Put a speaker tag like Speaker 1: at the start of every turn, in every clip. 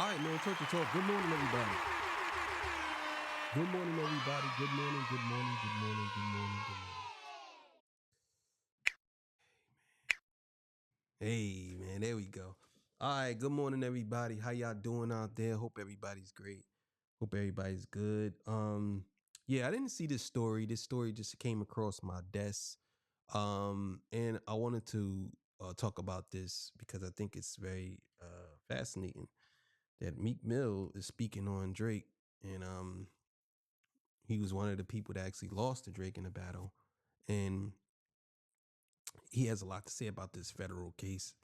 Speaker 1: All right, man, talk. Good morning, everybody. Good morning, everybody. Good morning. Hey, man, there we go. All right, good morning, everybody. How y'all doing out there? Hope everybody's great. Hope everybody's good. Yeah, I didn't see this story. This story just came across my desk. And I wanted to talk about this because I think it's very fascinating that Meek Mill is speaking on Drake, and he was one of the people that actually lost to Drake in a battle, and he has a lot to say about this federal case.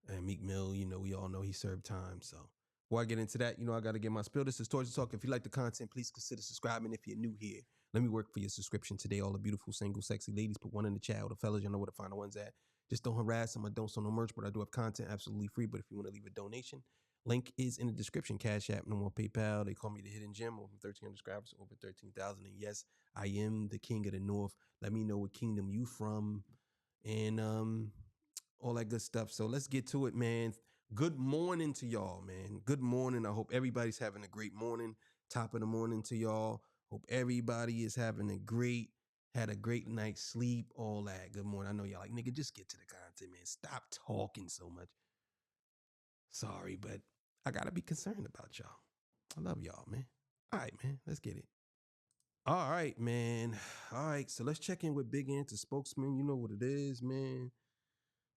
Speaker 1: And Meek Mill, we all know he served time. So before I get into that, I got to get my spill. This is Torture Talk. If you like the content, please consider subscribing. If you're new here, let me work for your subscription today. All the beautiful, single, sexy ladies, put one in the chat. All the fellas, you know where to find the ones at. Just don't harass them. I don't sell no merch, but I do have content absolutely free. But if you want to leave a donation, link is in the description. Cash App, no more PayPal. They call me the Hidden Gem. Over 1,300 subscribers, over 13,000. And yes, I am the king of the North. Let me know what kingdom you from, and all that good stuff. So let's get to it, man. Good morning to y'all, man. Good morning. I hope everybody's having a great morning. Top of the morning to y'all. Hope everybody is having had a great night's sleep, all that. Good morning. I know y'all like, nigga, just get to the content, man. Stop talking so much. Sorry, but I gotta be concerned about y'all. I love y'all, man. All right, man. Let's get it. All right, man. All right, so let's check in with Big Ant, spokesman. You know what it is, man.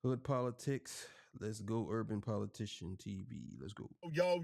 Speaker 1: Hood politics. Let's go, Urban Politician TV. Let's go.
Speaker 2: Yo,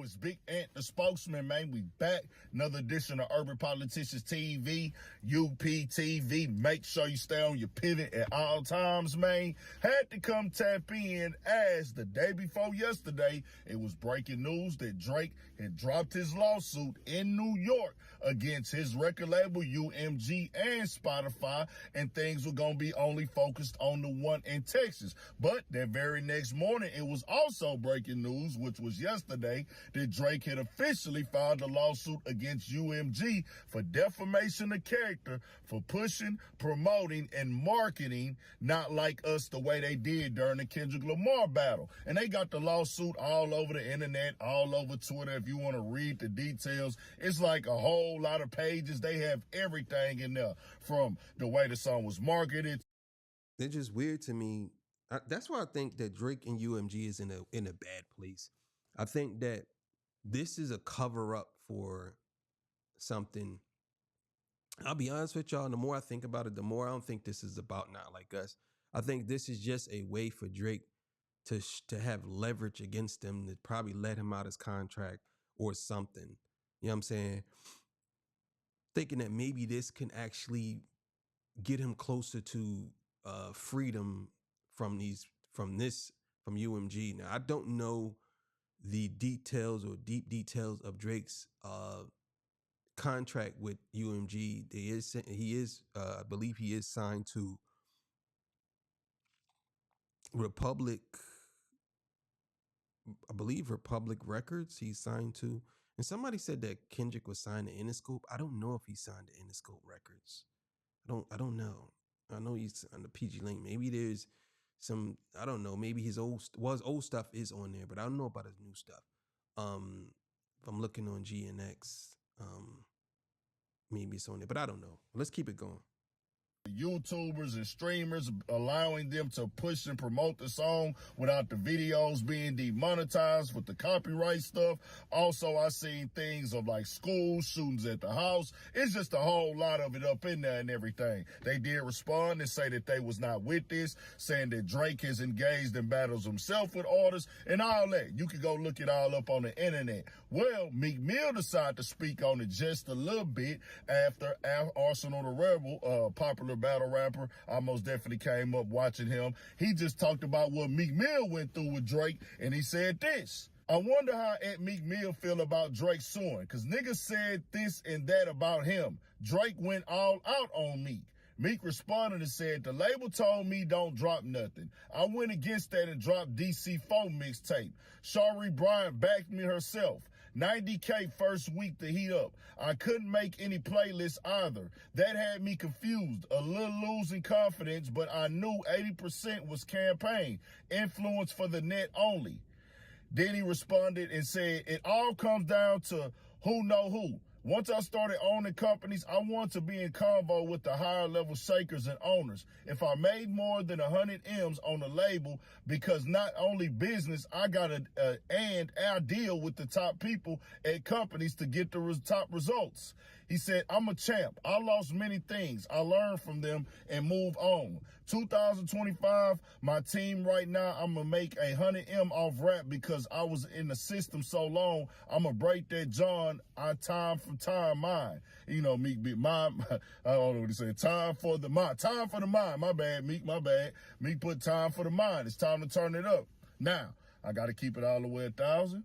Speaker 2: it's Big Ant, the spokesman, man. We back. Another edition of Urban Politicians TV, UPTV. Make sure you stay on your pivot at all times, man. Had to come tap in as the day before yesterday, it was breaking news that Drake had dropped his lawsuit in New York against his record label, UMG and Spotify, and things were going to be only focused on the one in Texas. But that very next morning, it was also breaking news, which was yesterday, that Drake had officially filed a lawsuit against UMG for defamation of character for pushing, promoting, and marketing Not Like Us the way they did during the Kendrick Lamar battle. And they got the lawsuit all over the internet, all over Twitter. If you want to read the details, it's like a whole lot of pages. They have everything in there, from the way the song was marketed.
Speaker 1: It's just weird to me. That's why I think that Drake and UMG is in a bad place. I think that this is a cover up for something. I'll be honest with y'all. The more I think about it, the more I don't think this is about Not Like Us. I think this is just a way for Drake to have leverage against them, to probably let him out his contract or something. You know what I'm saying? Thinking that maybe this can actually get him closer to freedom from UMG. Now, I don't know the details or deep details of Drake's contract with UMG. I believe he is signed to Republic. I believe Republic Records. He's signed to, and somebody said that Kendrick was signed to Interscope. I don't know if he signed to Interscope Records. I don't know. I know he's on the PG Link. Maybe there's some, I don't know, maybe his old stuff is on there, but I don't know about his new stuff. If I'm looking on GNX, maybe it's on there, but I don't know. Let's keep it going.
Speaker 2: YouTubers and streamers, allowing them to push and promote the song without the videos being demonetized with the copyright stuff. Also, I seen things of like school shootings at the house. It's just a whole lot of it up in there and everything. They did respond and say that they was not with this, saying that Drake has engaged in battles himself with artists and all that. You can go look it all up on the internet. Well, Meek Mill decided to speak on it just a little bit after Arsenal the Rebel, popular battle rapper, I most definitely came up watching him. He just talked about what Meek Mill went through with Drake, and he said this: I wonder how Meek Mill feel about Drake suing, because niggas said this and that about him. Drake went all out on Meek. Meek responded and said, the label told me don't drop nothing. I went against that and dropped DC4 mixtape. Shari Bryant backed me herself. 90K first week to heat up. I couldn't make any playlists either. That had me confused, a little losing confidence, but I knew 80% was campaign, influence for the net only. Then he responded and said, it all comes down to who know who. Once I started owning companies, I want to be in convo with the higher level shakers and owners. If I made more than 100 M's on a label, because not only business, I got I deal with the top people at companies to get the top results. He said, I'm a champ. I lost many things. I learned from them and move on. 2025, my team right now, I'm going to make 100 M off rap because I was in the system so long. I'm going to break that John, I time for time mine. You know, Meek, mine, I don't know what he said, time for the mind, my bad, Meek, my bad. Meek put time for the mind. It's time to turn it up. Now, I got to keep it all the way 1,000.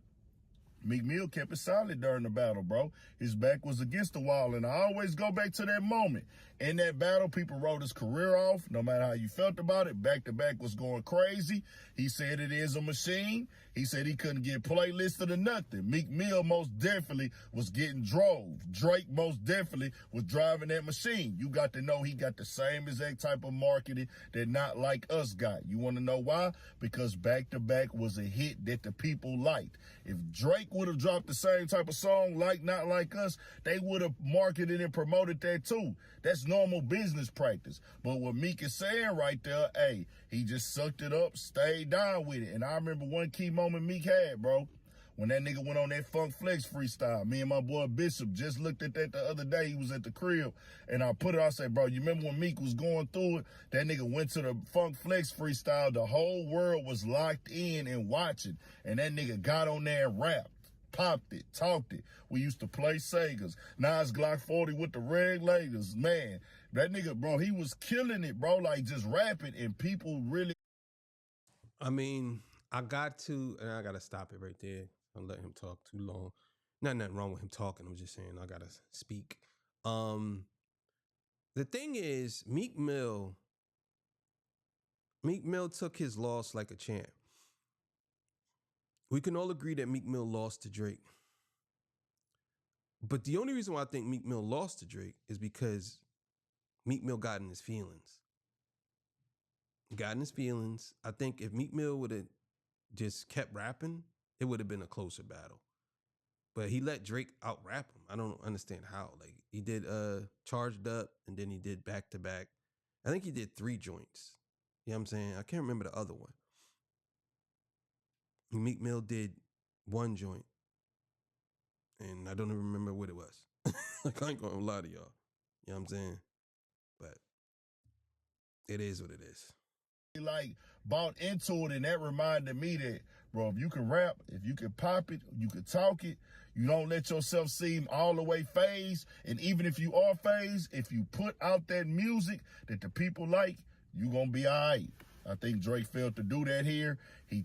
Speaker 2: Meek Mill kept it solid during the battle, bro. His back was against the wall, and I always go back to that moment. In that battle, people wrote his career off, no matter how you felt about it. Back-to-back was going crazy. He said it is a machine. He said he couldn't get playlisted or nothing. Meek Mill most definitely was getting drove. Drake most definitely was driving that machine. You got to know he got the same exact type of marketing that Not Like Us got. You want to know why? Because back-to-back was a hit that the people liked. If Drake would have dropped the same type of song like Not Like Us, they would have marketed and promoted that too. That's normal business practice. But what Meek is saying right there, hey, he just sucked it up, stayed down with it. And I remember one key moment Meek had, bro, when that nigga went on that Funk Flex freestyle. Me and my boy Bishop just looked at that the other day. He was at the crib, and I put it, I said, bro, you remember when Meek was going through it? That nigga went to the Funk Flex freestyle. The whole world was locked in and watching, and that nigga got on there and rapped. Popped it, talked it. We used to play Segas. Now it's Glock 40 with the regulators. Man, that nigga, bro, he was killing it, bro, like just rapping, and people really.
Speaker 1: I mean, I got to stop it right there. Don't let him talk too long. Nothing wrong with him talking. I'm just saying I gotta speak. The thing is, Meek Mill took his loss like a champ. We can all agree that Meek Mill lost to Drake. But the only reason why I think Meek Mill lost to Drake is because Meek Mill got in his feelings. I think if Meek Mill would have just kept rapping, it would have been a closer battle. But he let Drake out rap him. I don't understand how. Like, he did Charged Up, and then he did Back to Back. I think he did 3 joints. You know what I'm saying? I can't remember the other one. Meek Mill did 1 joint, and I don't even remember what it was. Like, I ain't gonna lie to y'all. You know what I'm saying? But it is what it is.
Speaker 2: Like, bought into it, and that reminded me that, bro, if you can rap, if you can pop it, you can talk it, you don't let yourself seem all the way phased, and even if you are phased, if you put out that music that the people like, you gonna be all right. I think Drake failed to do that here. He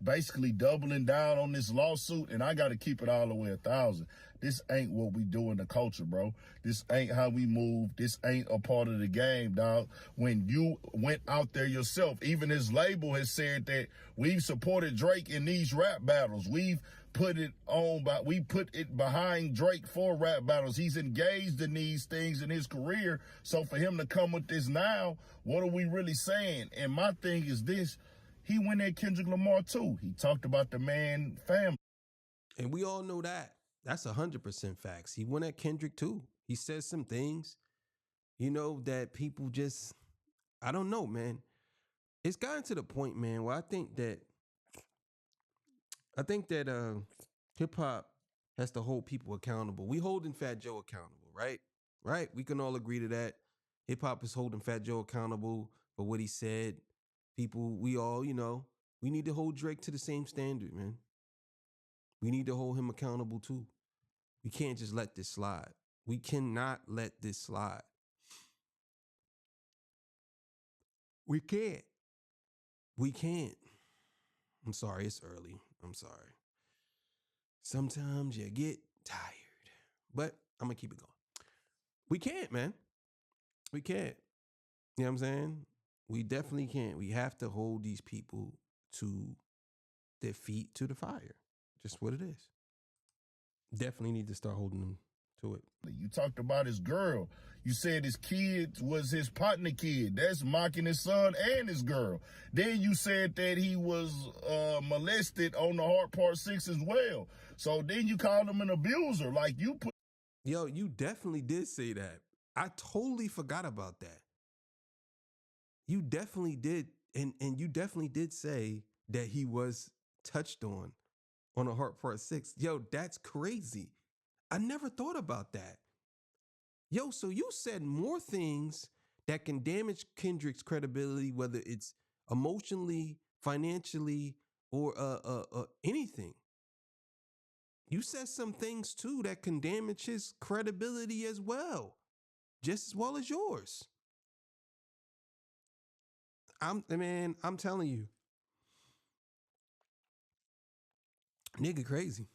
Speaker 2: basically doubling down on this lawsuit, and I got to keep it all the way 1,000. This ain't what we do in the culture, bro. This ain't how we move. This ain't a part of the game, dog. When you went out there yourself, even his label has said that we've supported Drake in these rap battles. We've put it on, but we put it behind Drake for rap battles. He's engaged in these things in his career. So for him to come with this now, what are we really saying? And my thing is this, he went at Kendrick Lamar too. He talked about the man family.
Speaker 1: And we all know that. That's 100% facts. He went at Kendrick too. He said some things, that people just, I don't know, man. It's gotten to the point, man, where I think that hip hop has to hold people accountable. We holding Fat Joe accountable, right? Right? We can all agree to that. Hip hop is holding Fat Joe accountable for what he said. People, we all, we need to hold Drake to the same standard, man. We need to hold him accountable too. We can't just let this slide. We cannot let this slide. We can't. We can't. I'm sorry, it's early. I'm sorry. Sometimes you get tired. But I'm going to keep it going. We can't, man. We can't. You know what I'm saying? We definitely can't. We have to hold these people to their feet to the fire. Just what it is. Definitely need to start holding them to it.
Speaker 2: You talked about his girl. You said his kid was his partner kid. That's mocking his son and his girl. Then you said that he was molested on the Heart Part 6 as well. So then you called him an abuser. Like you put.
Speaker 1: Yo, you definitely did say that. I totally forgot about that. You definitely did. And you definitely did say that he was touched on a Heart Part 6. Yo, that's crazy. I never thought about that. Yo, so you said more things that can damage Kendrick's credibility, whether it's emotionally, financially, or anything. You said some things too that can damage his credibility as well, just as well as yours. I'm telling you, nigga crazy.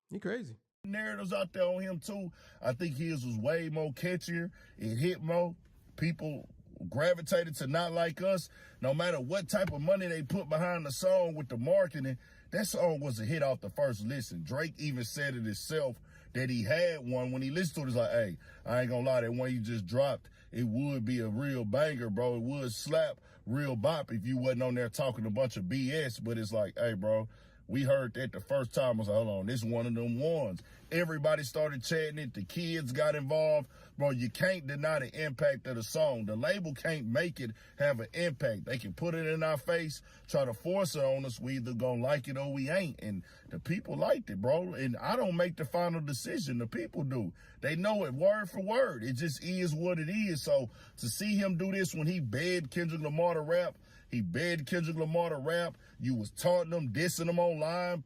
Speaker 1: He crazy.
Speaker 2: Narratives out there on him too. I think his was way more catchier. It hit more. People gravitated to Not Like Us. No matter what type of money they put behind the song with the marketing, that song was a hit off the first listen. Drake even said it himself that he had one. When he listened to it, it's like, hey, I ain't gonna lie, that one you just dropped, it would be a real banger, bro. It would slap real bop if you wasn't on there talking a bunch of BS. But it's like, hey, bro, we heard that the first time. I was like, hold on, this is one of them ones. Everybody started chanting it. The kids got involved. Bro, you can't deny the impact of the song. The label can't make it have an impact. They can put it in our face, try to force it on us. We either gonna like it or we ain't. And the people liked it, bro. And I don't make the final decision. The people do. They know it word for word. It just is what it is. So to see him do this when he begged Kendrick Lamar to rap, he begged Kendrick Lamar to rap. You was taunting him, dissing him online,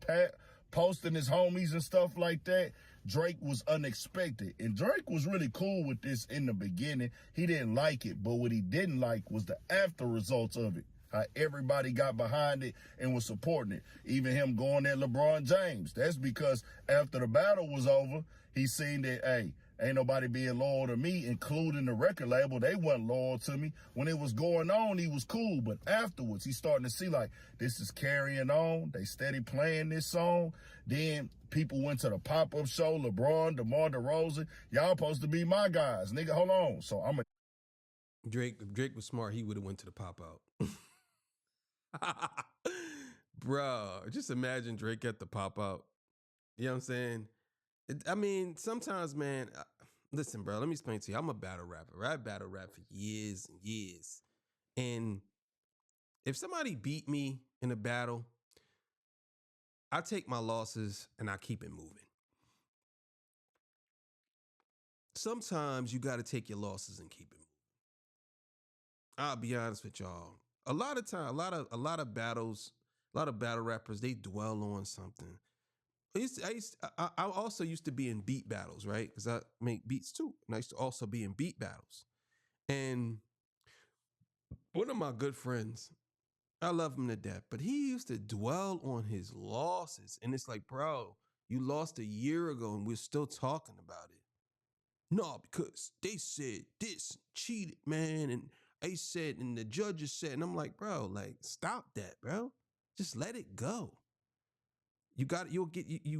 Speaker 2: posting his homies and stuff like that. Drake was unexpected. And Drake was really cool with this in the beginning. He didn't like it, but what he didn't like was the after results of it. How everybody got behind it and was supporting it. Even him going at LeBron James. That's because after the battle was over, he seen that, hey, ain't nobody being loyal to me, including the record label. They wasn't loyal to me. When it was going on, he was cool. But afterwards, he's starting to see, like, this is carrying on. They steady playing this song. Then people went to the pop-up show. LeBron, DeMar DeRozan. Y'all supposed to be my guys. Nigga, hold on. So I'm a...
Speaker 1: Drake was smart. He would have went to the pop-out. Bro, just imagine Drake at the pop-out. You know what I'm saying? I mean, sometimes, man, listen, bro, let me explain to you. I'm a battle rapper. I battle rap for years and years. And if somebody beat me in a battle, I take my losses and I keep it moving. Sometimes you got to take your losses and keep it moving. I'll be honest with y'all. A lot of time, a lot of battles, a lot of battle rappers, they dwell on something. I also used to be in beat battles, right? Because I make beats too. And I used to also be in beat battles. And one of my good friends, I love him to death, but he used to dwell on his losses. And it's like, bro, you lost a year ago and we're still talking about it. No, because they said this, cheated, man. And they said, and the judges said, and I'm like, bro, like, stop that, bro. Just let it go. You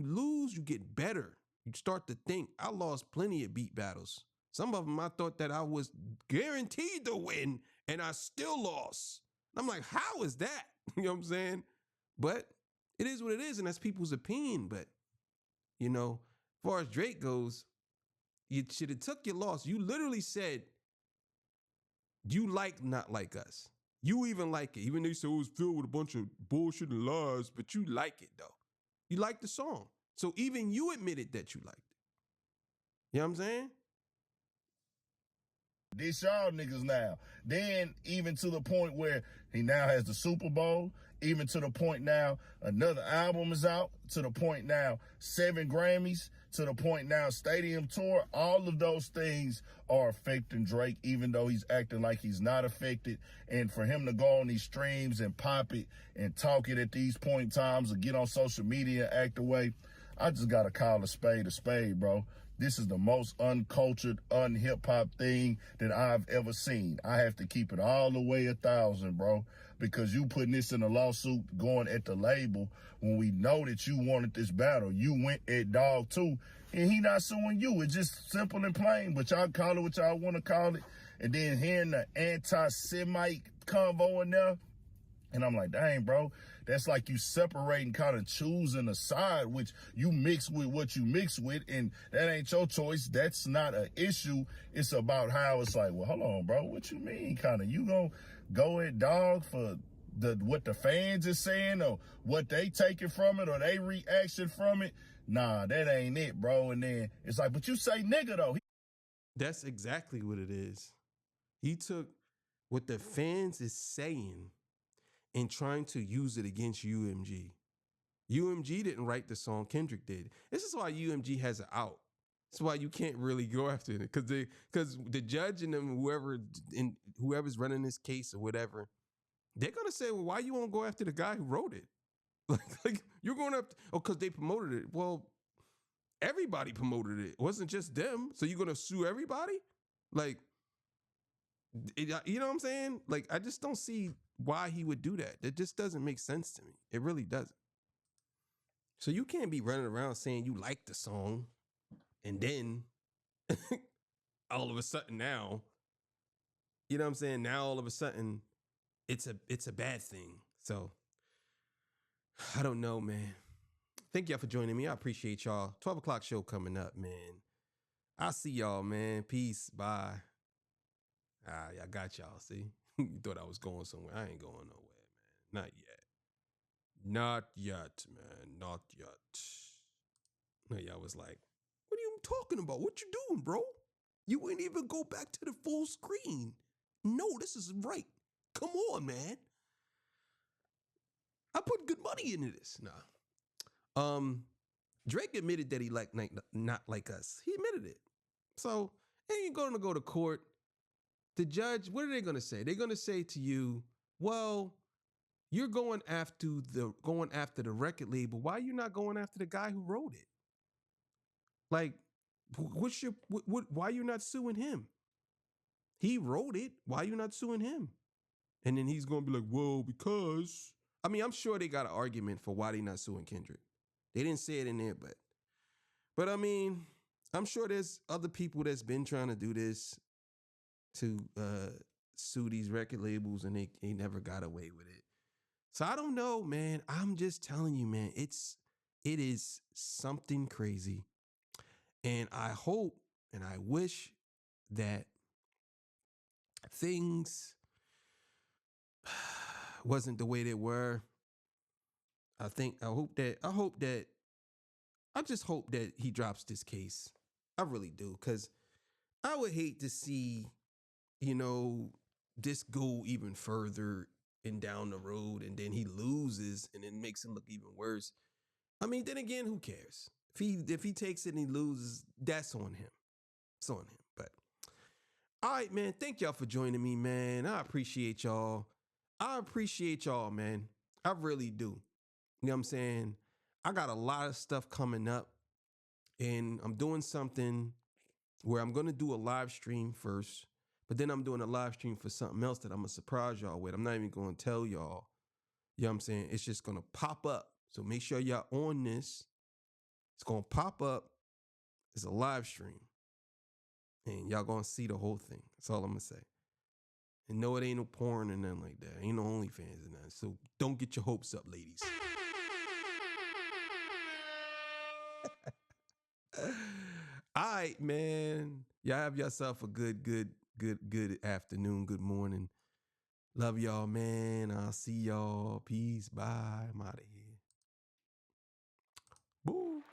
Speaker 1: lose, you get better. You start to think. I lost plenty of beat battles. Some of them I thought that I was guaranteed to win and I still lost. I'm like, how is that? You know what I'm saying? But it is what it is, and that's people's opinion. But, you know, as far as Drake goes, you should have took your loss. You literally said you like Not Like Us. You even like it. Even though you said it was filled with a bunch of bullshit and lies, but you like it though. You like the song. So even you admitted that you liked it. You know what I'm saying?
Speaker 2: This y'all niggas now. Then even to the point where he now has the Super Bowl, even to the point now another album is out, to the point now 7 Grammys, to the point now stadium tour. All of those things are affecting Drake, even though he's acting like he's not affected. And for him to go on these streams and pop it and talk it at these point times or get on social media and act away, I just got to call a spade, bro. this is the most uncultured, unhip hop thing that I've ever seen. I have to keep it all the way 1,000, bro, because you putting this in a lawsuit going at the label when we know that you wanted this battle. You went at Dog too, and he not suing you. It's just simple and plain, but y'all call it what y'all want to call it. And then hearing the anti-Semite convo in there, and I'm like, dang, bro, that's like you separating, kind of choosing a side, which you mix with what you mix with, and that ain't your choice. That's not an issue. It's about how it's like, well, hold on, bro, what you mean? Kind of, you gonna go at Dog for what the fans is saying, or what they taking from it, or they reaction from it? Nah, that ain't it, bro. And then it's like, but you say nigga, though.
Speaker 1: That's exactly what it is. He took what the fans is saying and trying to use it against UMG. UMG didn't write the song, Kendrick did. This is why UMG has an out. That's why you can't really go after it, because the judge and them, whoever's running this case or whatever, they're gonna say, well, why you won't go after the guy who wrote it? like you're going after, because they promoted it. Well, everybody promoted it. It wasn't just them. So you're gonna sue everybody? Like, you know what I'm saying? Like, I just don't see why he would do that. It just doesn't make sense to me. It really doesn't. So you can't be running around saying you like the song and then all of a sudden now, you know what I'm saying? Now all of a sudden it's a bad thing. So I don't know, man. Thank y'all for joining me. I appreciate y'all. 12 o'clock show coming up, man. I'll see y'all, man. Peace. Bye. I got y'all. See, you thought I was going somewhere. I ain't going nowhere, man. Not yet. Not yet, man. Not yet. No, y'all was like, what are you talking about? What you doing, bro? You ain't even go back to the full screen. No, this is right. Come on, man. I put good money into this. Nah. Drake admitted that he not like us. He admitted it. So he ain't gonna go to court. The judge, what are they gonna say? They're gonna say to you, well, you're going after the record label. Why are you not going after the guy who wrote it? Like, why are you not suing him? He wrote it. Why are you not suing him? And then he's gonna be like, well, because, I mean, I'm sure they got an argument for why they not suing Kendrick. They didn't say it in there, but I mean, I'm sure there's other people that's been trying to do this to sue these record labels, and they never got away with it. So I don't know, man. I'm just telling you, man, it is something crazy. And I hope and I wish that things wasn't the way they were. I just hope that he drops this case. I really do, because I would hate to see, this go even further and down the road, and then he loses and it makes him look even worse. I mean, then again, who cares? If he takes it and he loses, that's on him. It's on him. But all right, man. Thank y'all for joining me, man. I appreciate y'all. Man. I really do. You know what I'm saying? I got a lot of stuff coming up, and I'm doing something where I'm going to do a live stream first, but then I'm doing a live stream for something else that I'm going to surprise y'all with. I'm not even going to tell y'all. You know what I'm saying? It's just going to pop up. So make sure y'all on this. It's going to pop up. It's a live stream. And y'all going to see the whole thing. That's all I'm going to say. And no, it ain't no porn or nothing like that. Ain't no OnlyFans and that. So don't get your hopes up, ladies. All right, man. Y'all have yourself a good afternoon, good morning. Love y'all, man. I'll see y'all. Peace. Bye. I'm out of here. Boo.